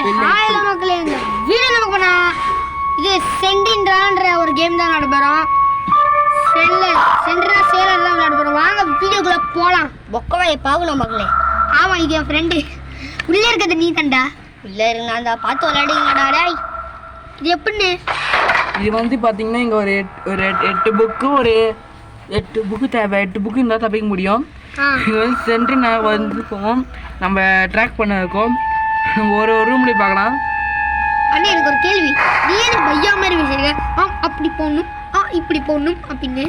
Hi மக்களே, இந்த video நம்ம பண்ணா இது சென்டின்றான்ற ஒரு கேம் தான் நடைபெறும். சென்டரா சேலர் தான் நடைபெறும். வாங்க வீடியோக்குள்ள போலாம். பொக்கவாயை பார்க்கணும் மக்களே. ஆமா, இது என் ஃப்ரெண்டு. உள்ளே இருக்கிறது நீ தண்டா. உள்ளே இருந்தா அந்த பார்த்து விளையாடுங்கடா. டேய், இது எப்படின்னு? இது வந்து பார்த்தீங்கன்னா இங்கே ஒரு 8 புக்கு தேவை. 8 புக்கு இருந்தால் தப்பிக்க முடியும். இது வந்து சென்ட்ரு நான் வந்துருக்கோம், நம்ம ட்ராக் பண்ண இருக்கோம். ஒரு ரூம்லேயே பார்க்கலாம். அண்ணே, எனக்கு ஒரு கேள்வி. நீ எனக்கு பையா மாதிரி பேசுறீங்க. அப்படி போகணும், இப்படி போகணும் அப்படின்னு.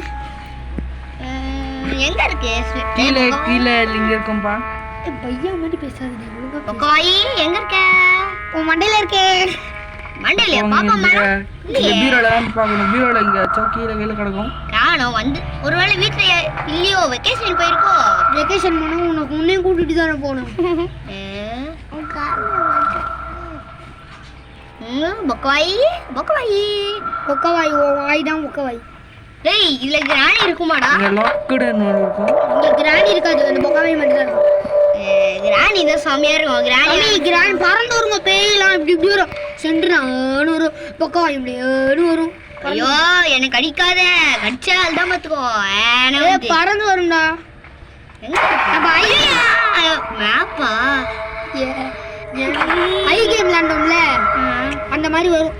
எங்க இருக்கு? கீழே இங்கே இருக்கும்பா. பையா மாதிரி பேசாதீங்க. பொக்கவாயி எங்க இருக்க? உன் மண்டையில இருக்கே. மண்டையில பாப்போமா? பீரோல தான் பார்க்கணும். பீரோல இங்கே கீழே கிடக்கும். காணோம். வந்து ஒருவேளை வீட்டுல இல்லையோ, வெக்கேஷன் போயிருக்கோ? வெக்கேஷன் போனா உனக்கு உன்னையும் கூட்டிட்டு தானே போகணும். பொக்கவாயி பொக்கவாய் வாய் தான் பொக்கவாய். டேய், இதுல கிராணி இருக்குமாடா? இங்கே லாக்குடுன்னு ஒன்று இருக்கும். இங்க கிராணி இருக்காது, அந்த பொக்கவாய் மட்டும் தான் இருக்கும். கிராணி தான் செம்மையா இருக்கும். கிராணி பறந்து வருங்க. பேயெல்லாம் இப்படி வரும். சென்ட்ரு வரும், பொக்கவாய் இப்படி வரும். ஐயோ, எனக்கு கடிக்காத. கடிச்சால் தான் பாத்துக்கோ. பறந்து வரும்டா. மேப்பா ஐ கேம் விளையாண்டோம்ல, அந்த மாதிரி வரும்.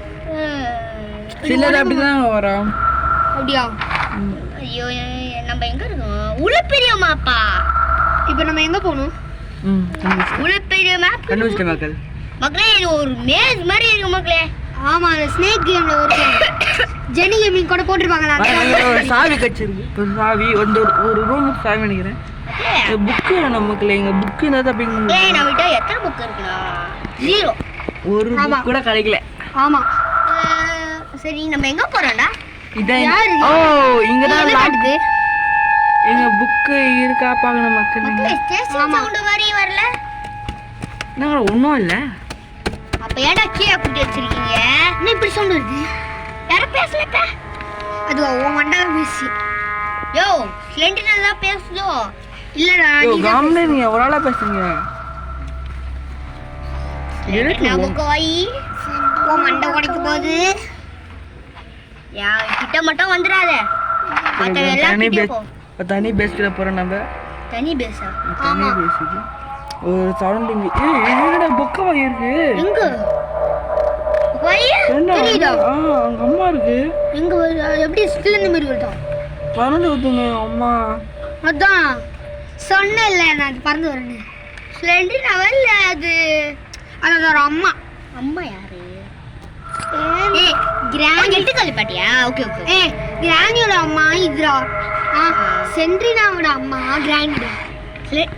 சிலர் அப்படிதான் வரும். அப்படியா? ஐயோ, நம்ம எங்க இருக்கோம்? உளப்பெரிய மாப்பா. இப்போ நம்ம எங்க போகணும்? உளப்பெரிய மேப் கண்டுபிடிச்சிட்ட மக்கள். மக்களே, இது ஒரு மேஸ் மாதிரி இருக்கு மக்களே. ஆமா, அந்த ஸ்னேக் கேம்ல ஒரு ஜெனி கேமிங் கூட போட்டுருப்பாங்களா? ஒரு சாவி கட்சிருக்கு. ஒரு சாவி ஒரு ரூமுக்கு சாவி நினைக்கிறேன். புக்கு வேணும் மக்களே. எங்க புக்கு இருந்தா தப்பிங்க. நான் விட்டா எத்தனை புக் இருக்குடா? 0. ஒரு புக் கூட கிடைக்கல. ஆமா. சரி, நம்ம எங்க போறோம்டா? இதான். ஓ, இங்க தான் லாக்குது. எங்க புக்கு இருக்கா பார்க்கணும் மக்களே. மக்களே, ஸ்டேஷன் சவுண்ட் மாதிரி வரல. நாங்க ஒண்ணும் இல்ல. அப்ப ஏன்டா கீழே குட்டி வச்சிருக்கீங்க? என்ன இப்படி சவுண்ட் வருது? யாரும் பேசலட்ட? அது உன் மண்டல பேசி. யோ, ஸ்லெண்டினா தான் பேசுதோ? இல்லடா, யோ காம்னே நீ ஒரு ஆளா பேசுங்க. நான் பொக்கவாயி. உன் மண்டை உடைக்க போகுது. யா, கிட்ட மட்டும் வந்துடாத. மத்த எல்லாம் கிட்ட போ. தனி பேஸ்ல போறோம் நம்ம. தனி பேசா? தனி பேசிக்கு ஒரு சரௌண்டிங். என்னடா பொக்கவாய் இருக்கு? எங்க? பொக்கவாயி? தெரியுதா? அங்க அம்மா இருக்கு. எங்க எப்படி ஸ்டில் இந்த மாதிரி வருதா? பறந்து ஊத்துங்க அம்மா. அதான் சொன்னேன்ல, நான் பறந்து வரேன்னு. ஸ்லெண்டினா வரல. அது ஒரு அம்மா. அம்மா யாரு? கிராணி. எட்டுக்காலி பாட்டியா? ஓகே. கிராணியோட அம்மா இதுடா. சென்ட்ரினாவோட அம்மா கிராணிடா.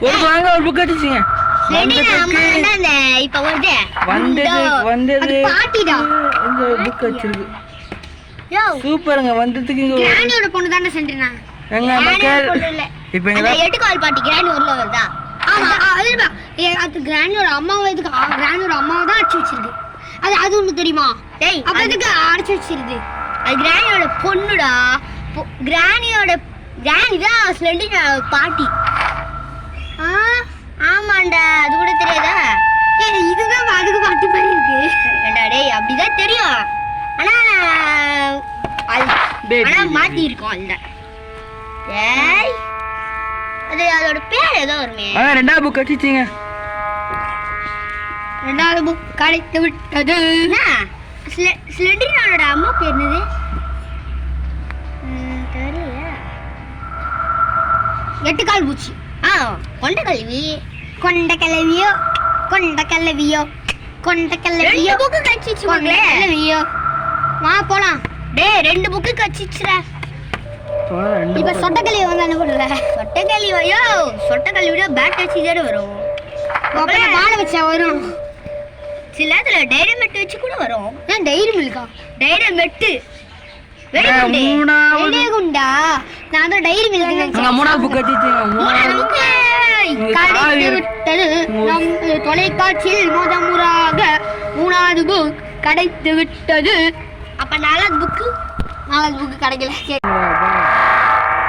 ஒரு வாங்க ஒரு புக் அடிச்சிங்க. ஸ்லெண்டினா அம்மா அந்த இப்ப வந்தது பாட்டிடா. இந்த புக் வச்சிருக்கு. யோ, சூப்பர்ங்க. வந்ததுக்கு இங்க கிராணியோட பொண்ணு தானே சென்ட்ரினா. எங்க மக்கள் இப்போ எங்க எட்டுக்கால் பாட்டி கிராணி ஊர்ல வருதா? ஆமா, அது கிராணியோட அம்மாவை இதுக்கு கிராணியோட அம்மாவை தான் அடிச்சு வச்சிருக்கு. அது ஒண்ணு தெரியுமா? டேய், அப்ப இதுக்கு அடிச்சு வச்சிருக்கு. அது கிராணியோட பொண்ணுடா. கிராணி தான் ஸ்லெண்டினா பாட்டி. ஆமாண்டா, அது கூட தெரியாதா? இதுதான் அதுக்கு பாட்டி மாதிரி இருக்கு. ஏண்டா டேய், அப்படிதான் தெரியும். ஆனா மாத்தி இருக்கோம். அதுதான். டேய், அதோட பேர் ஏதோ வருமே. ரெண்டாவது புக் அடிச்சிங்க. ரெண்டாவது புக் கிடைத்து விட்டது. ஸ்லெண்டினாவோட அம்மா பேர் என்னது? தெரியல. எட்டுக்கால் பூச்சி. கொண்ட கல்வி. கொண்ட கிளவியோ புக்கு கச்சிச்சு மக்களே. கிளவியோ. வா போலாம். டேய், 2 புக்கு கச்சிச்சுடா. இப்ப சொட்டக்கல்வி வந்து என்ன பண்ற? சொட்டக்கல்வியோ? சொட்டக்கல்வியோட பேட் வச்சுதானே வரும். வாழ வச்சா வரும். சில நேரத்துல டைனமெட் வச்சு கூட வரும். டைரி மில்கா? டைனமெட் குண்டா. நான் தான் டைரி மில்க். மூணாவது புக் அடிச்சிங்க. கிடைத்து விட்டது. நம் தொலைக்காட்சியில் முதமுறாக 3வது புக் கிடைத்து விட்டது. அப்ப 4வது புக்கு கிடைக்கல.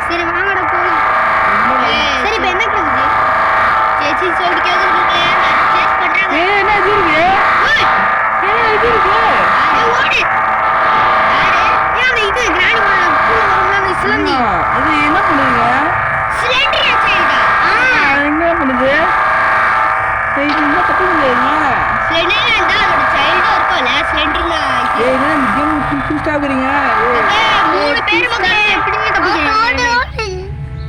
சரி வாங்கடா போலாம். சரி இப்போ என்ன கேக்குது? சேச்சி சொல்லி கேக்குது. சேஸ் பண்றாங்க. என்ன இது? ஏய் என்ன இந்த கேம் புதுசா இருக்கீங்க மூணு பேர் மக்களே. எப்படிங்க தப்பிக்கிறீங்க?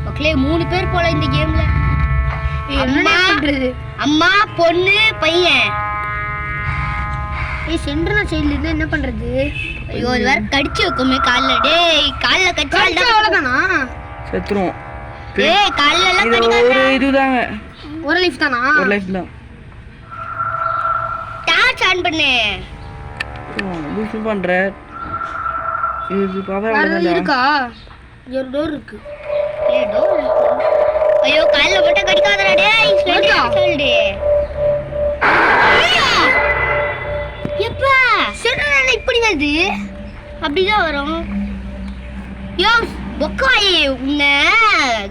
மக்களே 3 பேர் போல இந்த கேம்ல. என்ன பண்றது? அம்மா பொண்ணு பையன். ஏய் சென்ட்ரனா சைடுல இருந்தா என்ன பண்றது? ஐயோ இது வேற கடிச்சு வைக்குமே கால்ல. டேய் கால்ல கடிச்சா கடிச்சா அவ்வளவுதானா? செத்துரும் டேய் கால்ல எல்லாம் இது கடிக்காத. ஒரு இதுதாங்க ஒரு லைஃப் தானா? ஒரு லைஃப் தான் டார்ச் ஆன் பண்ணு. யூஸ் பண்ற இது பவர் வேற அவ்வளவுதான் இருக்கா? ஒரு டோர் இருக்கு. ஏய் டோர். ஐயோ கால்ல மட்டும் கடிக்காதடா டேய். கடிக்கா? சொல்லுடே. எப்பா சென்ட்ரனா இப்படி வருது. அப்படிதான் வரும். யோ பொக்காய் உன்ன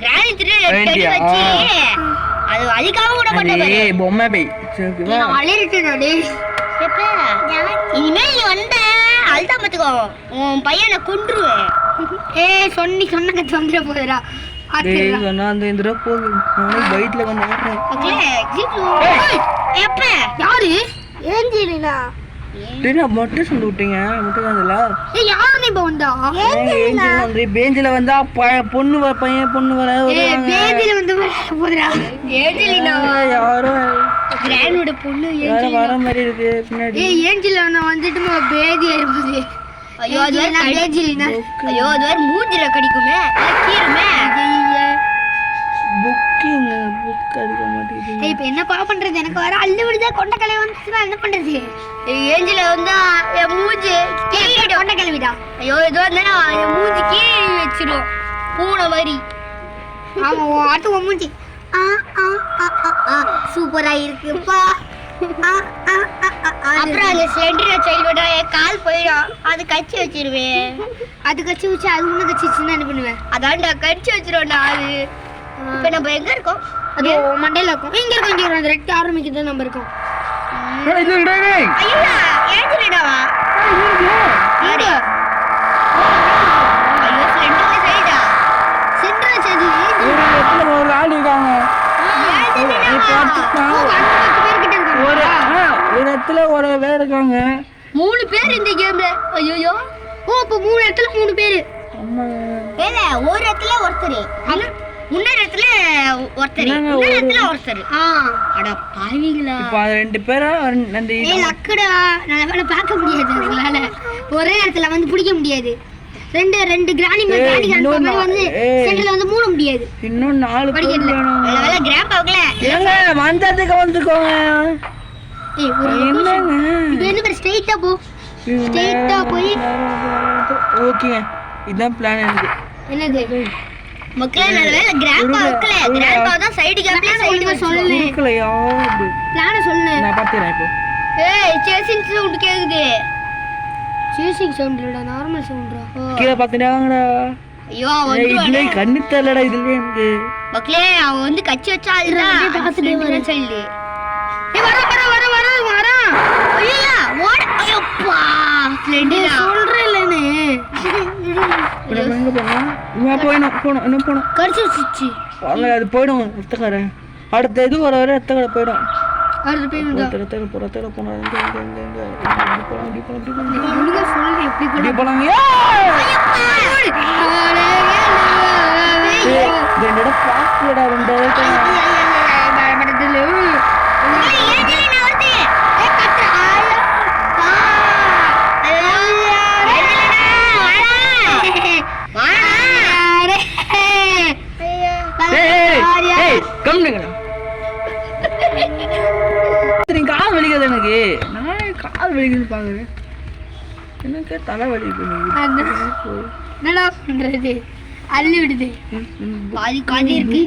கிராணி திரு கடி வச்சி அது வலிக்காம விட மாட்டேன். ஏய் பொம்மை பை சரிவா நான் அலறிட்டேன் நானே. எப்பா இனிமேல் நீ வந்த அல்தா பாத்துக்கோ உன் பையனை கொன்றுவேன். ஏய் சொன்னங்க வந்துட போதுடா. டேய் சொன்னா அந்த இந்திர போகுது நானே பைட்ல வந்து ஆடுறேன் மக்களே எக்ஸிட் எப்பா யாரு? ஏஞ்சலினா. டேய் நான் மட்டும் சொல்லி விட்டீங்க மட்டும் தான்ல ஏய் யாரு இப்ப வந்தா? ஏஞ்சல் வந்து பெஞ்சில வந்தா பொண்ணு பையன் பொண்ணு வர ஏய் பேதில வந்து போதுடா. ஏஞ்சலினா யாரோ கிரானோட பொண்ணு யாரோ வர மாதிரி இருக்கு பின்னாடி ஏய் ஏஞ்சலினா வந்துட்டுமா பேதி ஆயிருது. ஐயோ அது வேற ஏஞ்சலினா. ஐயோ அது வேற மூஞ்சில கடிக்குமே கீருமே. புக்கிங் புக் அடிக்க மாட்டேங்குது ஏய் இப்ப என்னப்பா பண்றது? எனக்கு வர அள்ளு விடுதா கொண்டக்கலை வந்துச்சுனா என்ன பண்றது? ஏஞ்சல வந்தா என் மூஞ்சி கீறிடும். கொண்டக்கலை விடா. ஐயோ இது வந்து என் மூஞ்சி கீறி வச்சிடும் பூனை மாதிரி. ஆமா ஆட்டு மூஞ்சி. ஆ ஆ ஆ சூப்பரா இருக்குப்பா. அப்புறம் அந்த ஸ்லெண்டர் சைல்டோட கால் போயிடும் அது கச்சி வச்சிருவேன். அது கட்சி வச்சு அது ஒண்ணு கட்சிச்சுன்னா என்ன பண்ணுவேன்? அதான்டா கடிச்சு வச்சிருவோம்டா அது. இப்ப நம்ம எங்க இருக்கோம்? அது மண்டையில இருக்கும். இங்க இருக்கும் இங்க இருக்கும். அந்த ரெட் ஆரம்பிக்குது நம்ம இருக்கோம். டேய் இது டேய் ஐயோ ஏஞ்சலிடாவா? இங்க ஐயோ ஸ்லெண்டர் சைடா. சென்ட்ரல் சைடு ஒரு இடத்துல ஒரு ஆள் இருக்காங்க இப்போ அடுத்து பேர் கிட்ட இருக்காங்க. ஒரு இடத்துல ஒரு வேற இருக்காங்க 3 பேர் இந்த கேம்ல. ஐயோ ஓ அப்ப 3 இடத்துல 3 பேர். அம்மா ஏல ஒரு இடத்துல ஒருத்தர் முன்னர் இடத்துல ஒருத்தர் என்னங்க இன்னொரு இடத்துல ஒருத்தர். ஆ அட பாவிங்களா. இப்போ அது ரெண்டு பேரா அந்த ஏய் லக்குடா நான் பார்க்க முடியாது உங்களால. ஒரே இடத்துல வந்து பிடிக்க முடியாது. ரெண்டு கிராணி ஏய், கிராணி இன்னும் மாதிரி வந்து ஏய். சென்டர்ல வந்து மூட முடியாது. இன்னும் 4 பேர் படிக்கல. வேணும் நல்ல வேளை கிராம்ப் ஆகல. ஏங்க வந்ததுக்கு வந்துக்கோங்க ஏய் ஒரு என்னங்க இப்போ என்ன பேர் ஸ்ட்ரைட்டா போ. ஸ்ட்ரைட்டா போய் ஓகேங்க இதான் பிளான் எனக்கு என்னது? மக்களே நல்ல வேளை கிராம்ப் ஆகல. கிராம்ப் ஆதா சைடு கேப்ல சைடு சொல்லு. இருக்கலையா பிளான சொல்லு. நான் பாத்துறேன் இப்போ ஏய் சேசிங் சவுண்ட் கேக்குது. சேசிங் சவுண்ட் இல்லடா நார்மல் சவுண்ட்ரா. கீழே பாத்துட்டாங்கடா ஐயோ இதுல வந்துருவானே. கண்ணு தெரியலடா இதுல எனக்கு மக்களே அவன் வந்து கச்சி வச்சா அதுதான் அப்படியே பார்த்துட்டே வர. சொல்லு. ஏய் வர ஐயா ஓட ஐயோப்பா ஸ்லெண்டரா. சொல்றேன்லனே. இப்போ நம்ம எங்க போனோம் இவன் போகணும் இன்னும் போகணும் கடிச்சு வச்சிச்சு. அங்க அது போயிடும் ரத்தக்காரன் அடுத்த இது வர வர ரத்தக்கடை போயிடும் அடுத்து போய் வந்தா ரத்தக்கடை போனோம் இப்படி ஒழுங்கா சொல்லு எப்படி கூட. போனாங்க ரெண்டு இடம் பார்க்கலடா ரெண்டு இடத்துல கால் வலிக்குது எனக்கு நானே கால் வலிக்குது பாக்குறேன் எனக்கு தலை வலிக்குது என்னடா பண்றது? அள்ளி விடுது. பாதி காதி இருக்கு.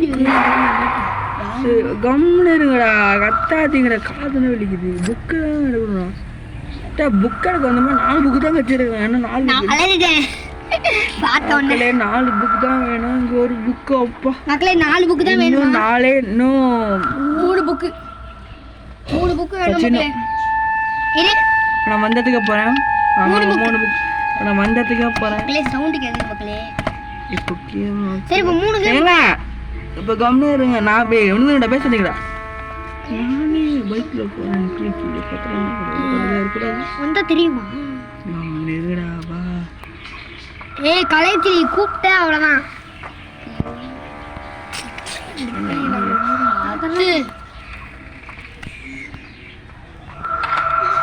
கம்னு இருங்கடா கத்தாதீங்கடா காதுன்னு வலிக்குது புக்கு தான் எடுக்கணும் புக் எனக்கு வந்த மாதிரி 4 புக்கு தான் வச்சிருக்கேன் ஏன்னா 4 நான் அழகுதேன் பார்த்த உடனே. மக்களே 4 புக் தான் வேணும் இங்க ஒரு புக்கு அப்பா மக்களே 4 புக்கு தான் வேணும். இன்னும் 4 இன்னும் 3 புக்கு வேணும் மக்களே. இரு நான் வந்ததுக்கு போறேன் ஆமா 3 புக் நான் வந்ததுக்கு போறேன் மக்களே சவுண்ட் கேக்குது மக்களே. இப்போ சரி இப்போ 3 ஏங்க இப்போ கம்னு இருங்க நான் போய் ஒண்ணுடா பேசுறீங்கடா நானே பைக்ல போறேன் இருக்கக்கூடாது வந்தா தெரியுமா? நான் இருக்குடா வா. ஏய் கலைத்திரி கூப்பிட்ட அவ்வளவுதான்.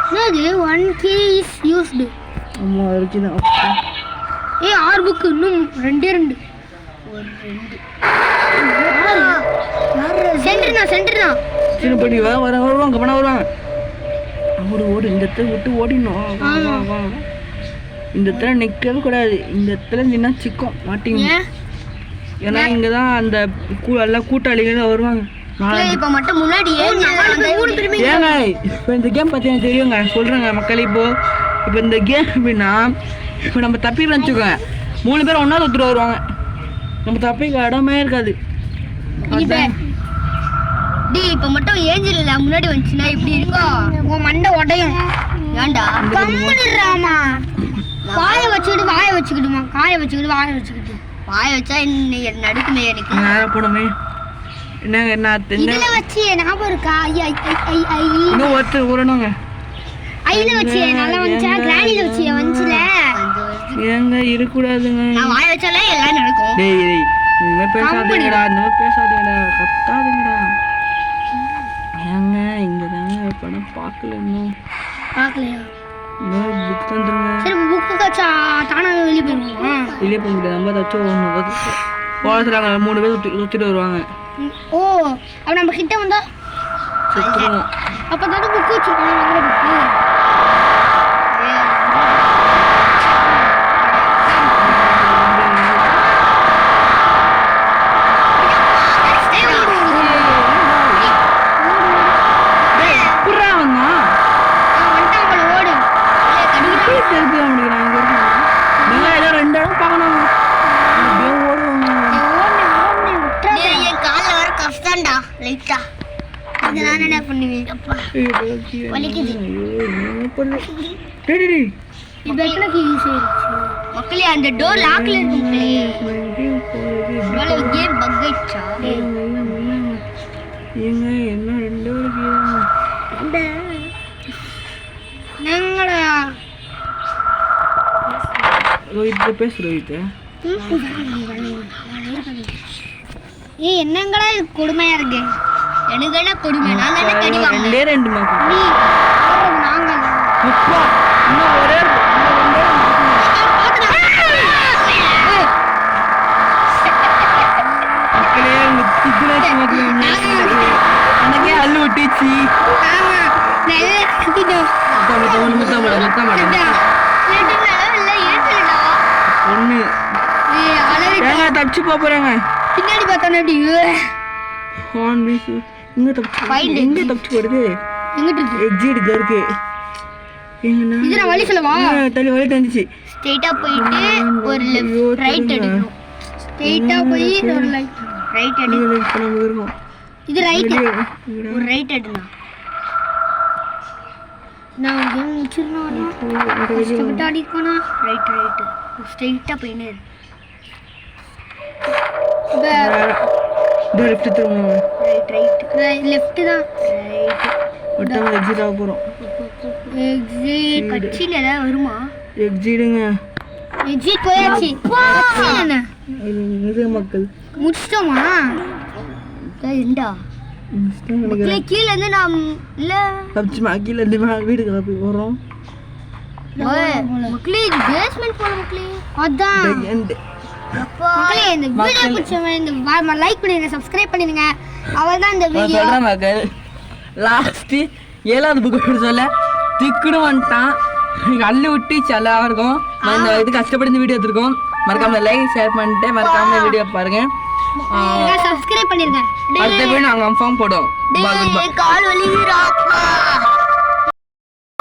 என்னது 1 key is used. அம்மா இருக்குதா. ஏய் 6 புக் இன்னும் 2 சென்டர்னா சின்ன பண்ணி வா வருவாங்க பண்ண வருவாங்க. ஓடு இந்த இடத்த விட்டு ஓடிடணும். வா, வா, வா. இந்த இடத்துல நிற்கவே கூடாது. இந்த இடத்துல நின்னா சிக்கும் மாட்டிங்க. ஏன்னா இங்கே தான் அந்த எல்லாம் கூட்டாளிகள் வருவாங்க. இப்போ மட்டும் முன்னாடி ஏங்க இப்போ இந்த கேம் பற்றி எனக்கு தெரியுங்க சொல்கிறேங்க மக்கள். இப்போ இந்த கேம் எப்படின்னா இப்போ நம்ம தப்பிக்கலாம் வச்சுக்கோங்க. 3 பேர் ஒன்றா தொத்துட்டு வருவாங்க. நம்ம தப்பிக்க இடமே இருக்காது. இப்போ மட்டும் ஏஞ்சல் இல்ல முன்னாடி வந்துச்சுன்னா இப்படி இருக்கும். உன் மண்டை உடையும். ஏன்டா கம்முனுறாமா. வாய வச்சுக்கிடுமா காய வச்சுக்கிட்டு வாய வச்சா இன்னும் நடுக்குமே எனக்கு. நேரம் போனமே என்னங்க என்ன இதுல வச்சு ஞாபகம் இருக்கா? இன்னும் ஒருத்தர் வரணுங்க. ஐல வச்சு நல்லா வந்துச்சா? கிரானில வச்சு வந்துச்சுல. ஏங்க இருக்கக்கூடாதுங்க. நான் வாய வச்சாலே எல்லாம் நடக்கும். டேய் டேய் இனிமே பேசாதீங்கடா. கத்தாதீங்கடா. ஏங்க இங்க தாங்க படம் பார்க்கல இன்னும். பார்க்கலையா? இன்னும் புக் தந்துருங்க. சரி புக்கு கச்சா தானா வெளியே போயிருவோமா? வெளியே போக முடியாது. நம்ம ஏதாச்சும் ஒன்று போகிறதுறாங்க. 3 பேர் சுற்றிட்டு வருவாங்க. ஓ அப்ப நம்ம கிட்ட வந்தா சுற்றுவோம். அப்போ தான் புக்கு வச்சுருக்கோம். மக்களே அந்த டோர் லாக்ல இருக்கு மக்களே. கேம் பக் ஆயிடுச்சா? ஏங்க என்ன 2 ரோஹித் பேசு ரோஹித். ஏய் என்னங்கடா இது கொடுமையா இருக்கு. எனக்கு என்ன கொடுமை? நான் என்ன கடி வாங்குறேன். 2 மார்க் நீ நாங்க அப்பா இன்னும் ஒரே எனக்கே அள்ளு விட்டுச்சு. ஒண்ணு தப்பிச்சு போறாங்க. பின்னாடி பார்த்தோன்னே எங்க தப்பிச்சு போடுது? எக்ஸிட் இருக்கு. இது நான் வழி சொல்லவா? தள்ளி வழி தந்துச்சு. ஸ்ட்ரைட்டா போயிட்டு ஒரு லெஃப்ட் ரைட் எடுக்கணும். ஸ்ட்ரைட்டா போய் ஒரு ரைட் எடுக்கணும். இப்போ நம்ம வருவோம். இது ரைட். ஒரு ரைட் எடுக்கணும். நான் கேம் முடிச்சிரணும். கஷ்டப்பட்டு அடிக்கணும். ரைட் ஸ்ட்ரைட்டா போயினே இரு. லெஃப்ட் திரும்ப. ரைட் லெஃப்ட் தான். ரைட் ஒட்டங்க எக்ஸிட் ஆக போறோம். எக்ஸிட் கட்சில ஏதாவது வருமா? எக்ஸிடுங்க. எக்ஸிட் போயாச்சு. என்ன இது மக்கள் முடிச்சிட்டோமா? இந்தா மக்களே கீழ இருந்து நாம் இல்ல தப்பிச்சுமா கீழ இருந்து வீட்டுக்கு போய் வரோம். மக்களே இது பேஸ்மென்ட் போல மக்களே. அதான் மக்களே இந்த வீடியோ பிடிச்சவங்க இந்த லைக் பண்ணிடுங்க, சப்ஸ்கிரைப் பண்ணிடுங்க. அவள்தான் இந்த வீடியோ சொல்றேன் மக்கள். லாஸ்ட் 7வது புக் சொல்ல திக்குன்னு வந்துட்டான். அள்ளு விட்டு செல்லாக இருக்கும். இந்த இது கஷ்டப்பட்டு இந்த வீடியோ எடுத்துருக்கோம். மறக்காம லைக் ஷேர் பண்ணிட்டு மறக்காம வீடியோ பாருங்க. சப்ஸ்கிரைப் பண்ணிருங்க. அடுத்த வீடியோ நாங்கள் கன்ஃபார்ம் போடுவோம். கால் வலிக்குதுடா.